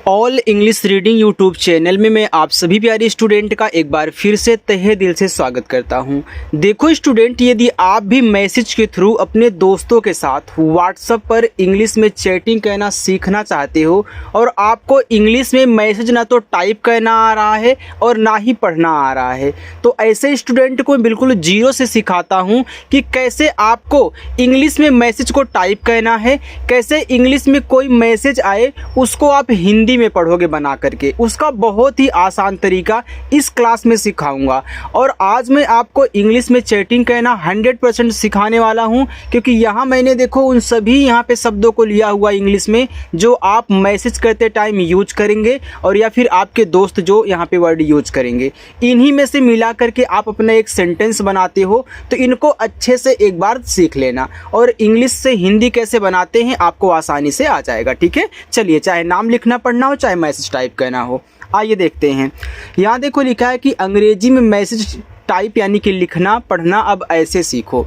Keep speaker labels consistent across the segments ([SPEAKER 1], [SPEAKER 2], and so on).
[SPEAKER 1] All English reading YouTube channel में मैं आप सभी प्यारे स्टूडेंट का एक बार फिर से तहे दिल से स्वागत करता हूं। देखो स्टूडेंट, यदि आप भी मैसेज के थ्रू अपने दोस्तों के साथ व्हाट्सएप पर इंग्लिश में चैटिंग करना सीखना चाहते हो और आपको इंग्लिश में मैसेज ना तो टाइप करना आ रहा है और ना ही पढ़ना आ रहा है, तो ऐसे स्टूडेंट को बिल्कुल जीरो से सिखाता हूँ कि कैसे आपको इंग्लिश में मैसेज को टाइप करना है, कैसे इंग्लिश में कोई मैसेज आए उसको आप हिंदी में पढ़ोगे बना करके। उसका बहुत ही आसान तरीका इस क्लास में सिखाऊंगा और आज मैं आपको इंग्लिश में चैटिंग करना 100% सिखाने वाला हूं, क्योंकि यहाँ मैंने देखो उन सभी यहाँ पे शब्दों को लिया हुआ इंग्लिश में जो आप मैसेज करते टाइम यूज करेंगे और या फिर आपके दोस्त जो यहाँ पे वर्ड यूज करेंगे, इन्हीं में से मिला करके आप अपना एक सेंटेंस बनाते हो। तो इनको अच्छे से एक बार सीख लेना और इंग्लिश से हिंदी कैसे बनाते हैं आपको आसानी से आ जाएगा। ठीक है, चलिए, चाहे नाम लिखना पढ़ना हो चाहे मैसेज टाइप करना हो, आइए देखते हैं। यहाँ देखो लिखा है कि अंग्रेजी में मैसेज टाइप यानी कि लिखना पढ़ना अब ऐसे सीखो।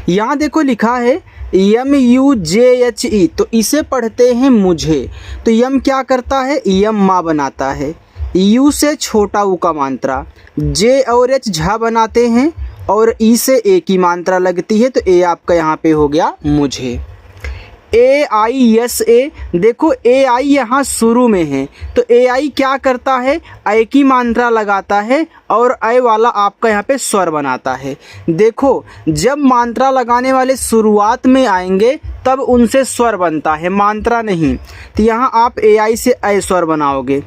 [SPEAKER 1] यहाँ देखो लिखा है MUJHE, तो इसे पढ़ते हैं मुझे। तो यम क्या करता है, यम माँ बनाता है। यू से छोटा ऊ का मात्रा, जे और एच झा बनाते हैं और ई से ए की मात्रा लगती है, तो ए आपका यहाँ पे हो गया मुझे। AISA, देखो AI यहाँ शुरू में है तो AI क्या करता है, आई की मात्रा लगाता है और आई वाला आपका यहाँ पे स्वर बनाता है। देखो जब मात्रा लगाने वाले शुरुआत में आएंगे तब उनसे स्वर बनता है, मात्रा नहीं। तो यहाँ आप AI से आई स्वर बनाओगे,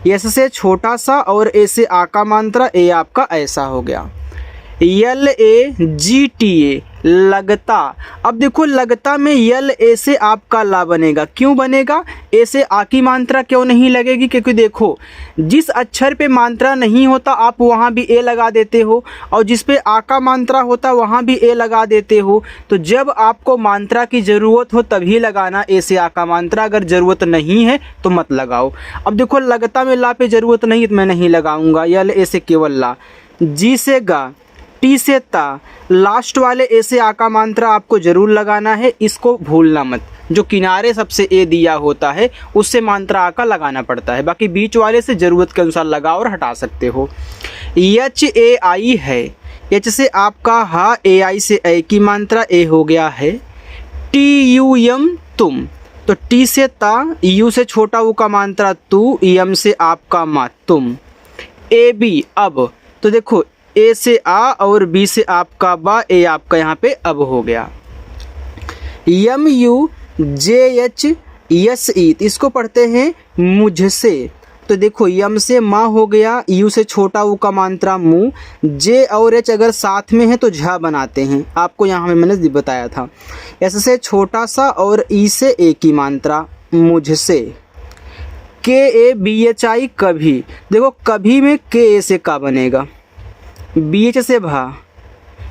[SPEAKER 1] एस से छोटा सा और ए से आ का मात्रा, ए आपका ऐसा हो गया। LAGTA, लगता। अब देखो लगता में LA से आपका ला बनेगा, क्यों बनेगा, ए से आ की मात्रा क्यों नहीं लगेगी, क्योंकि देखो जिस अक्षर पे मात्रा नहीं होता आप वहाँ भी ए लगा देते हो और जिस पे आ का मात्रा होता वहाँ भी ए लगा देते हो। तो जब आपको मात्रा की ज़रूरत हो तभी लगाना ए से आ का मात्रा, अगर ज़रूरत नहीं है तो मत लगाओ। अब देखो लगता में ला पे ज़रूरत नहीं है तो मैं नहीं लगाऊंगा, LA से केवल ला। जी से गा, टी से ता, लास्ट वाले ए से आ का मात्रा आपको ज़रूर लगाना है, इसको भूलना मत। जो किनारे सबसे ए दिया होता है उससे मात्रा आ का लगाना पड़ता है, बाकी बीच वाले से ज़रूरत के अनुसार लगा और हटा सकते हो। HAI है, एच से आपका हा, AI से ए की मात्रा, ए हो गया है। TUM तुम, तो टी से ता, यू से छोटा ऊ का मात्रा तू, यम से आपका मा तुम। AB अब, तो देखो ए से आ और बी से आपका बा, ए आपका यहाँ पे अब हो गया। MUJHSE, इसको पढ़ते हैं मुझसे। तो देखो यम से माँ हो गया, यू से छोटा ऊ का मात्रा मुँह, जे और एच अगर साथ में है तो झा बनाते हैं, आपको यहाँ मैंने बताया था। एस से छोटा सा और ई से ए की मात्रा, मुझसे। KABHI कभी, देखो कभी में के से का बनेगा, BH से भा,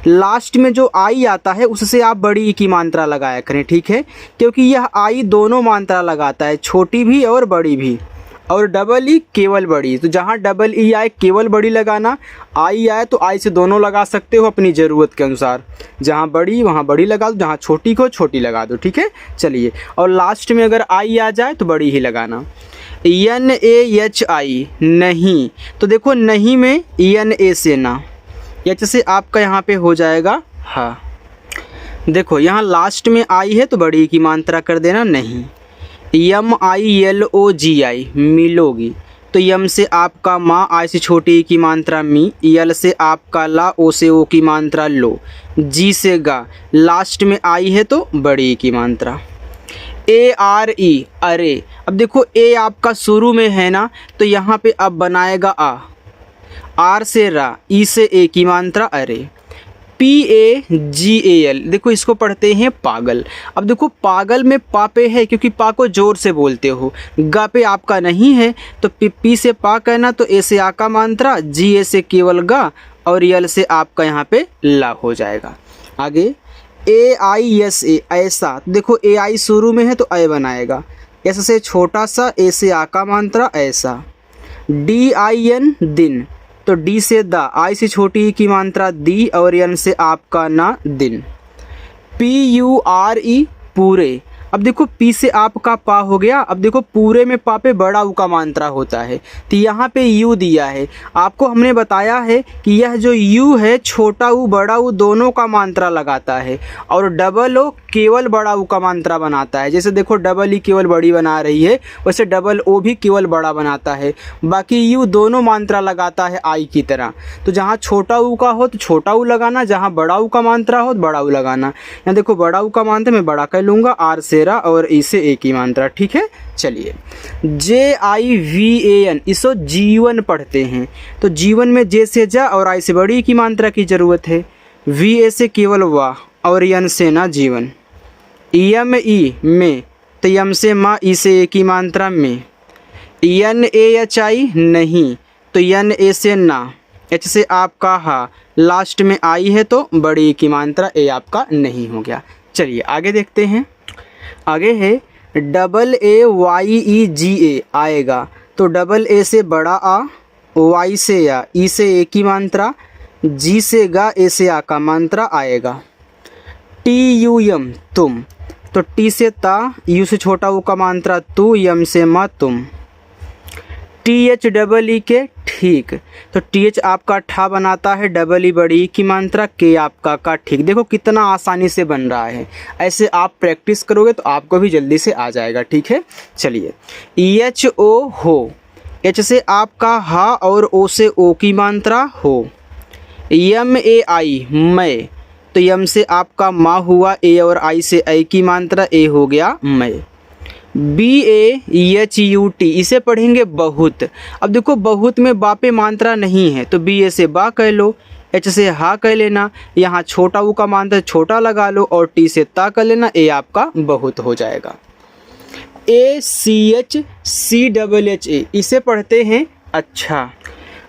[SPEAKER 1] लास्ट में जो आई आता है उससे आप बड़ी ई की मात्रा लगाया करें। ठीक है, क्योंकि यह आई दोनों मात्रा लगाता है, छोटी भी और बड़ी भी, और डबल ई केवल बड़ी। तो जहाँ डबल ई आए केवल बड़ी लगाना, आई आए तो आई से दोनों लगा सकते हो अपनी ज़रूरत के अनुसार। जहाँ बड़ी वहाँ बड़ी लगा दो, जहाँ छोटी को छोटी लगा दो। ठीक है, चलिए, और लास्ट में अगर आई आ जाए तो बड़ी ही लगाना। NAHI नहीं, तो देखो नहीं में NA से ना, एच से आपका यहाँ पे हो जाएगा हाँ। देखो यहाँ लास्ट में आई है तो बड़ी की मात्रा कर देना नहीं। MILOGI मिलोगी, तो यम से आपका माँ, आई से छोटी की मात्रा मी, यल से आपका ला, ओ से ओ की मात्रा लो, जी से गा, लास्ट में आई है तो बड़ी की मात्रा। ARE अरे, अब देखो ए आपका शुरू में है ना तो यहाँ पे अब बनाएगा आ, आर से रा, ई से ए की मात्रा अरे। PAGAL, देखो इसको पढ़ते हैं पागल। अब देखो पागल में पा पे है क्योंकि पा को जोर से बोलते हो, गा पे आपका नहीं है तो पी से पा कहना, तो ए से आ का मात्रा, जी ए से केवल गा और यल से आपका यहाँ पे ला हो जाएगा। आगे AISA ऐसा, देखो AI शुरू में है तो ए बनाएगा, एस से छोटा सा, ए से आ का मात्रा ऐसा। DIN दिन, तो डी से दा, आई से छोटी की मात्रा दी और एन से आपका ना दिन। PURE पूरे, अब देखो पी से आपका पा हो गया। अब देखो पूरे में पा पे बड़ा ऊ का मात्रा होता है, तो यहाँ पे यू दिया है। आपको हमने बताया है कि यह जो यू है छोटा ऊ बड़ा ऊ दोनों का मात्रा लगाता है, और डबल ओ केवल बड़ा ऊ का मात्रा बनाता है। जैसे देखो डबल ई केवल बड़ी बना रही है, वैसे डबल ओ भी केवल बड़ा बनाता है। बाकी यू दोनों मात्रा लगाता है आई की तरह। तो जहाँ छोटा ऊ का हो तो छोटा ऊ लगाना, जहाँ बड़ा ऊ का मात्रा हो तो बड़ा ऊ लगाना। यहाँ देखो बड़ा ऊ का मात्रा मैं बड़ा कह लूँगा, आर से रा और ई से ए की मात्रा। ठीक है, चलिए JIVAN इसको जीवन पढ़ते हैं, तो जीवन में जे से जा और आई से बड़ी की मात्रा की जरूरत है। VA से केवल वाह और यन से ना जीवन। EME में तो यम से माँ ई से ए की मात्रा में। NAHI नहीं तो NA से ना, H से आपका हा, लास्ट में आई है तो बड़ी की मात्रा ए आपका नहीं हो गया। चलिए आगे देखते हैं। आगे है AAYEGA आएगा, तो डबल ए से बड़ा आ, वाई से या, ई से ए की मात्रा, जी से गा, ए से आ का मात्रा आएगा। TUM तुम, तो टी से ता, यू से छोटा ऊ का मात्रा तू, यम से मा तुम। THEE के ठीक, तो TH आपका ठा बनाता है, डबल ई बड़ी की मात्रा, के आपका का ठीक। देखो कितना आसानी से बन रहा है। ऐसे आप प्रैक्टिस करोगे तो आपको भी जल्दी से आ जाएगा। ठीक है, चलिए EHO हो, H से आपका हा और O से ओ की मात्रा हो। MAI मैं, तो यम से आपका माँ हुआ, ए और आई से आई की मात्रा, ए हो गया मैं। BAHUT इसे पढ़ेंगे बहुत। अब देखो बहुत में बा पे मात्रा नहीं है, तो BA से बा कह लो, H से हा कह लेना, यहाँ छोटा ऊ का मात्रा छोटा लगा लो, और T से ता कर लेना, ए आपका बहुत हो जाएगा। ACHCHA इसे पढ़ते हैं अच्छा।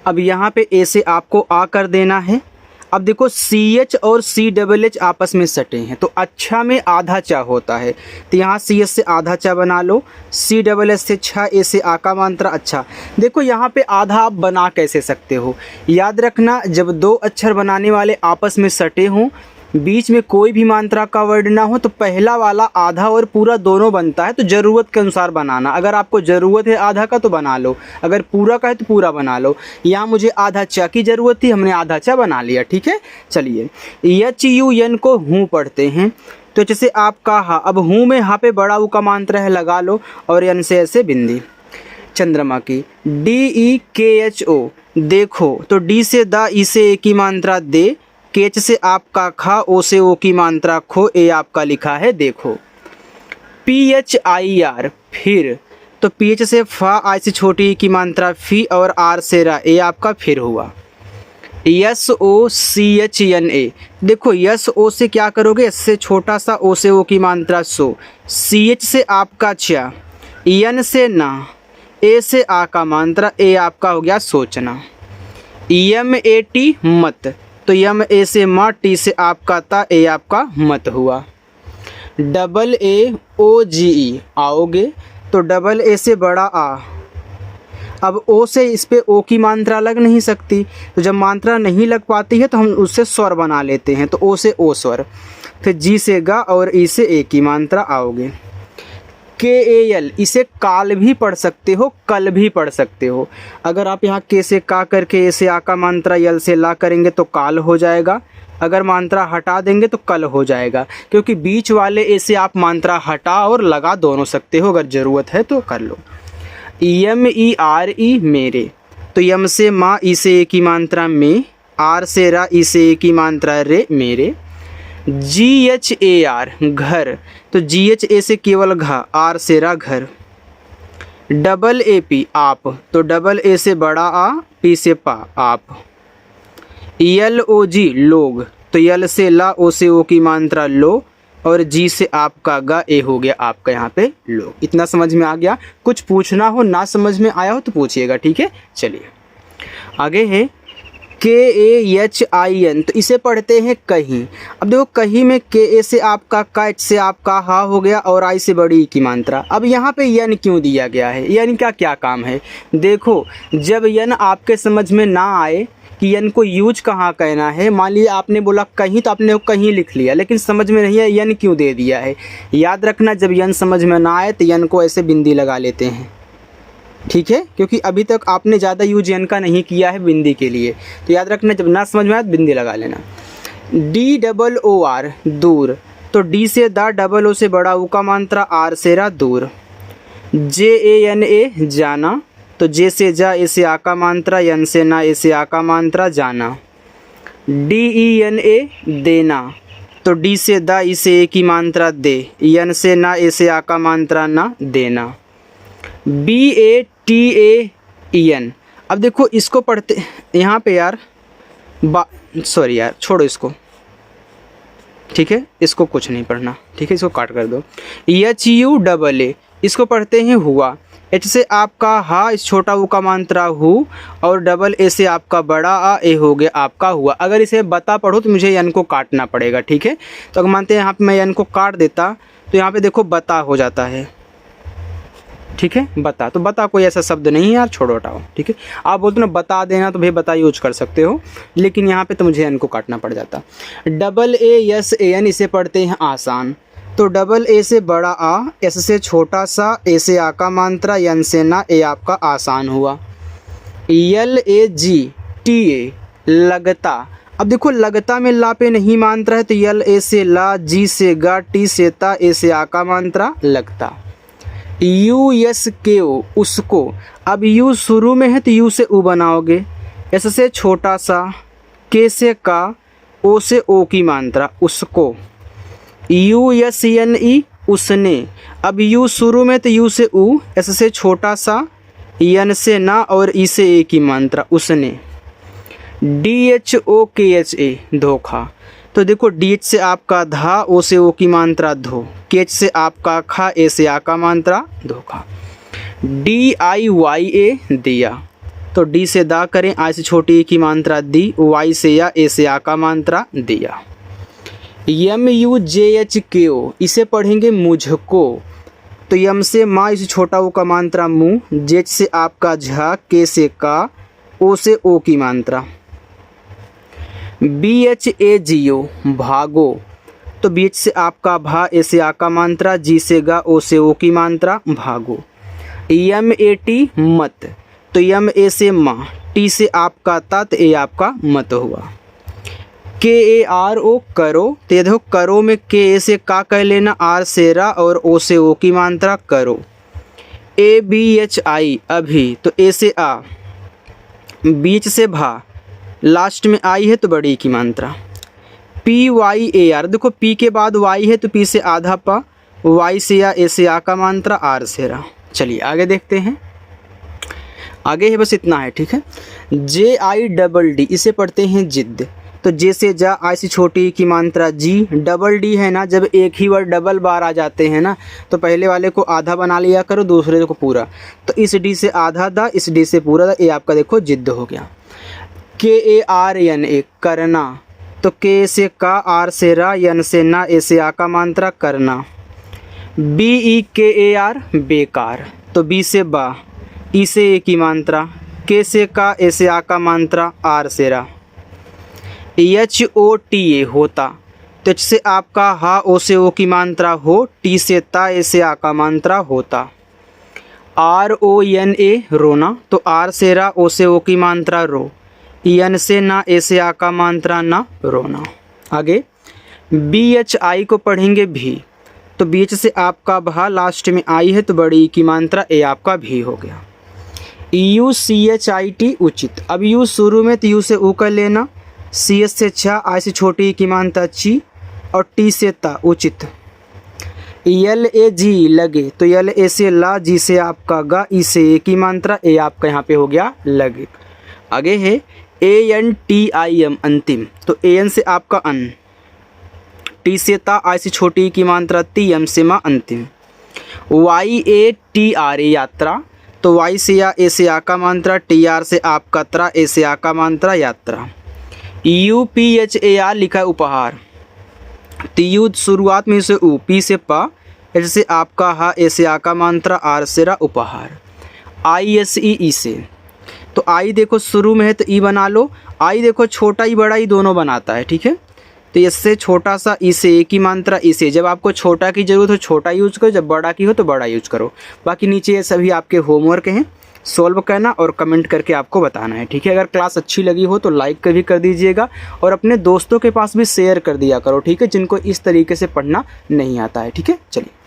[SPEAKER 1] अब यहाँ पे ए से आपको आ कर देना है। अब देखो CH और CHH आपस में सटे हैं, तो अच्छा में आधा चा होता है, तो यहाँ CH से आधा चा बना लो, CHH से छा, ए से आ का मात्रा अच्छा। देखो यहाँ पे आधा आप बना कैसे सकते हो, याद रखना जब दो अक्षर बनाने वाले आपस में सटे हों, बीच में कोई भी मात्रा का वर्ड ना हो, तो पहला वाला आधा और पूरा दोनों बनता है, तो ज़रूरत के अनुसार बनाना। अगर आपको ज़रूरत है आधा का तो बना लो, अगर पूरा का है तो पूरा बना लो। यहाँ मुझे आधा चा की ज़रूरत थी, हमने आधा चा बना लिया। ठीक है, चलिए HUN को हूँ पढ़ते हैं, तो जैसे आपका हा, अब हूँ में हा पे बड़ा ऊ का मात्रा है, लगा लो, और यन से ऐसे बिंदी। चंद्रमा की DEKHO देखो, तो डी से दा, ई से ए की मात्रा दे, केच से आपका खा, ओ से ओ की मात्रा खो, ए आपका लिखा है देखो। PHIR फिर, तो PH से फा, आई से छोटी की मात्रा फी, और आर से रा, ए आपका फिर हुआ। SOCHNA देखो SO से क्या करोगे, एस से छोटा सा, ओ से ओ की मात्रा सो, CH से आपका चा, EN से ना, ए से आ का मात्रा, ए आपका हो गया सोचना। EMAT मत, तो यम ए से मा, टी से आपका ता, ए आपका मत हुआ। AAOGE आओगे, तो डबल ए से बड़ा आ, अब ओ से इस पे ओ की मात्रा लग नहीं सकती, तो जब मात्रा नहीं लग पाती है तो हम उससे स्वर बना लेते हैं, तो ओ से ओ स्वर, फिर जी से गा और ई से ए की मात्रा आओगे। KAL इसे काल भी पढ़ सकते हो, कल भी पढ़ सकते हो। अगर आप यहाँ के से का करके ए से आ का मात्रा यल से ला करेंगे तो काल हो जाएगा, अगर मात्रा हटा देंगे तो कल हो जाएगा, क्योंकि बीच वाले ए से आप मात्रा हटा और लगा दोनों सकते हो, अगर ज़रूरत है तो कर लो। MERE मेरे, तो यम से माँ, ई से ए की मात्रा में, आर से रा, ई से ए की मात्रा रे मेरे। GHAR घर, तो GH से केवल घा, आर से रा घर। AP आप, तो डबल ए से बड़ा आ, पी से पा आप। LOG लोग, तो यल से ला, ओ से ओ की मात्रा लो, और जी से आपका गा, ए हो गया आपका यहाँ पे लोग। इतना समझ में आ गया? कुछ पूछना हो, ना समझ में आया हो तो पूछिएगा। ठीक है, चलिए आगे है KAHIN, तो इसे पढ़ते हैं कहीं। अब देखो कहीं में KA से आपका का, H से आपका हा हो गया, और आई से बड़ी की मात्रा। अब यहाँ पे यन क्यों दिया गया है, यन का क्या काम है? देखो जब यन आपके समझ में ना आए कि यन को यूज कहाँ कहना है। मान लीजिए आपने बोला कहीं, तो आपने कहीं लिख लिया, लेकिन समझ में नहीं है यन क्यों दे दिया है। याद रखना, जब यन समझ में ना आए तो यन को ऐसे बिंदी लगा लेते हैं, ठीक है, क्योंकि अभी तक आपने ज़्यादा यूज यन का नहीं किया है बिंदी के लिए। तो याद रखना, जब ना समझ में आए तो बिंदी लगा लेना। DOOR दूर, तो डी से दा, डबल ओ से बड़ा, ऊ का मात्रा, आर से रा दूर। JANA जाना, तो जे से जा, ए से आ का मात्रा, यन से ना, ए से आ का मात्रा, जाना। DENA देना, तो डी से दा, ई से ए की मात्रा, दे, यन से ना, ए से आ का मात्रा, ना, देना। BATAEN, अब देखो इसको पढ़ते यहाँ पे यार, सॉरी यार, छोड़ो इसको, ठीक है, इसको कुछ नहीं पढ़ना, ठीक है, इसको काट कर दो। HUAA, इसको पढ़ते हैं हुआ। H से आपका हा, इस छोटा ऊ का मात्रा हु, और डबल ए से आपका बड़ा आ, ए हो गया आपका हुआ। अगर इसे बता पढ़ो तो मुझे यन को काटना पड़ेगा, ठीक है। तो अगर मानते हैं यहाँ पे मैं यन को काट देता तो यहाँ पे देखो बता हो जाता है, ठीक है, बता। तो बता कोई ऐसा शब्द नहीं है यार, छोड़ो हटाओ, ठीक है। आप बोलते ना बता देना, तो भाई बता यूज कर सकते हो, लेकिन यहाँ पे तो मुझे यन को काटना पड़ जाता। AASAN, इसे पढ़ते हैं आसान, तो डबल ए से बड़ा आ, एस से छोटा सा, ए से आ का मात्रा, यन से ना, ए आपका आसान हुआ। LAGTA लगता, अब देखो लगता में ला पे नहीं मात्रा है, तो LA से ला, जी से गा, टी से ता, ए से आ का मात्रा, लगता। USKO उसको, अब यू शुरू में है तो यू से ऊ बनाओगे, एस से छोटा सा, के से का, ओ से ओ की मात्रा, उसको। USNE उसने, अब यू शुरू में तो यू से ऊ, एस से छोटा सा, यन से ना, और ई से ए की मात्रा, उसने। DHOKHA धोखा, तो देखो DH से आपका धा, ओ से ओ की मात्रा, धो, KH से आपका खा, ए से आ का मात्रा, धोखा। DIYA दिया, तो डी से दा करें, आई से छोटी ए की मात्रा, दी, वाई से या, ए से आ का मात्रा, दिया। MUJHKO, इसे पढ़ेंगे मुझको, तो यम से माँ, इसे छोटा ओ का मात्रा, मुँह, जेच से आपका झा, के से का, ओ से ओ की मात्रा। BHAGO भागो, तो बीच से आपका भा, ए से आ का मात्रा, जी से गा, ओ से ओ की मात्रा, भागो। MAT मत, तो यम ए से माँ, टी से आपका ता, तो ए आपका मत हुआ। KARO करो, तो ये देखो करो में के ए से का कह लेना, आर से रा, और ओ से ओ की मात्रा, करो। ABHI अभी, तो ए से आ, बीच से भा, लास्ट में आई है तो बड़ी की मात्रा। PYAR, देखो पी के बाद वाई है तो पी से आधा पा, वाई से या, ए से आ का मात्रा, आर से रा। चलिए आगे देखते हैं, आगे है बस इतना है, ठीक है। JIDD, इसे पढ़ते हैं जिद, तो जे से जा, आई से छोटी की मात्रा, जी, डबल डी है ना, जब एक ही वर्ड डबल बार आ जाते हैं ना, तो पहले वाले को आधा बना लिया करो, दूसरे को पूरा। तो इस डी से आधा दा, इस डी से पूरा दा, ये आपका देखो जिद हो गया। KARNA करना, तो के से का, आर से रा, यन से ना, ए से आ का मात्रा, करना। BEKAR बेकार, तो बी से बा, ई से ए की मात्रा, के से का, ए से आ का मात्रा, आर से रा। HOTA होता, तो एच से आपका हा, ओ से ओ की मात्रा, हो, टी से ता, ए से आ का मात्रा, होता। RONA रोना, तो आर से रा, ओ से ओ की मात्रा, रो, यन से ना, ए से आ का मात्रा, ना, रोना। आगे BHI को पढ़ेंगे भी, तो बीच से आपका भा, लास्ट में आई है तो बड़ी की मात्रा, ए आपका भी हो गया। UCHIT उचित, अब यू शुरू में तो यू से ऊ कर लेना, CS से छा, आई से छोटी की मात्रा, ची, और टी से ता, उचित। LAG लगे, तो LA से ला, जी से आपका गा, ई से ए की मात्रा, ए आपका यहाँ पे हो गया लगे। आगे है ANTIM अंतिम, तो AN से आपका अन, टी से ता, आई से छोटी की मात्रा, ती, एम से माँ, अंतिम। YATRA यात्रा, तो वाई से या, ए से आ का मात्रा, TR से आपका त्रा, ए से आ का मात्रा, यात्रा। UPHAR लिखा है उपहार, तो यू शुरुआत में से ऊ, पी से पा, एच से आपका हा, ए से आ का मात्रा, आर से रा, उपहार। ISE से, तो आई देखो शुरू में है तो ई बना लो, आई देखो छोटा ई बड़ा ई दोनों बनाता है, ठीक है। तो इससे छोटा सा ई से एक ही मात्रा ई से, जब आपको छोटा की ज़रूरत हो छोटा यूज करो, जब बड़ा की हो तो बड़ा यूज करो। बाकी नीचे ये सभी आपके होमवर्क हैं, सॉल्व करना और कमेंट करके आपको बताना है, ठीक है। अगर क्लास अच्छी लगी हो तो लाइक भी कर दीजिएगा और अपने दोस्तों के पास भी शेयर कर दिया करो, ठीक है, जिनको इस तरीके से पढ़ना नहीं आता है, ठीक है। चलिए।